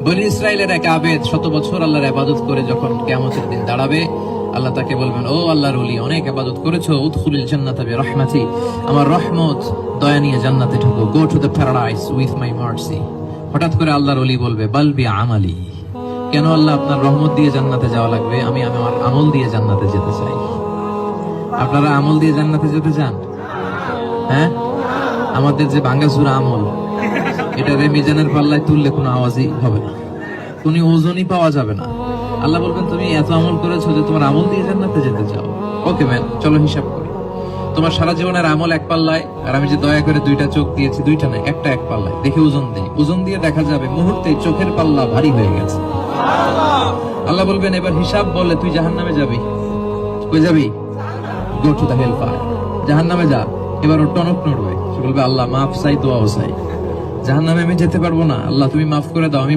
বনি ইসরাইলের এক আবেদ 100 বছর আল্লাহর ইবাদত করে যখন কিয়ামতের দিন দাঁড়াবে, আল্লাহ তাকে বলবেন, ও আল্লাহর ওলি, অনেক ইবাদত করেছো, উদখুলিল জান্নাতা বিরহমাতি, আমার রহমত দয়া নিয়ে জান্নাতে ঢোকো, go to the paradise with my mercy. হঠাৎ করে আল্লাহর ওলি বলবে, বাল বি আমালি, কেন আল্লাহ আপনার রহমত দিয়ে জান্নাতে যাওয়া লাগবে? আমি আমার আমল দিয়ে জান্নাতে যেতে চাই। আপনারা আমল দিয়ে জান্নাতে যেতে চান? হ্যাঁ, আমাদের যে ভাঙ্গাচুরা আমল, এটা মিজানের পাল্লায় তুললে কোনো আওয়াজই হবে না, কোনো ওজনই পাওয়া যাবে না। আল্লাহ বলবেন, তুমি এত আমল করেছো যে তোমার আমল দিয়ে জান্নাতে যেতে চাও। ওকে ম্যান, চলো হিসাব করি। তোমার সারা জীবনের আমল এক পাল্লায়, আর আমি যে দয়া করে 2টা চোখ দিয়েছি, 2টা না, একটা এক পাল্লায়, দেখে ওজন দেই। ওজন দিয়ে দেখা যাবে মুহূর্তে চোখের পাল্লা ভারী হয়ে গেছে। আল্লাহ বলবেন, এবার হিসাব বলে তুই জাহান্নামে যাবি। কই যাবি? Go to the hell fire, জাহান্নামে যা। এবার ও টনক নড়বে, সে বলবে, আল্লাহ মাফ চাই, দোয়াও চাই, জাহান্নামে আমি যেতে পারবো না, আল্লাহ তুমি মাফ করে দাও, আমি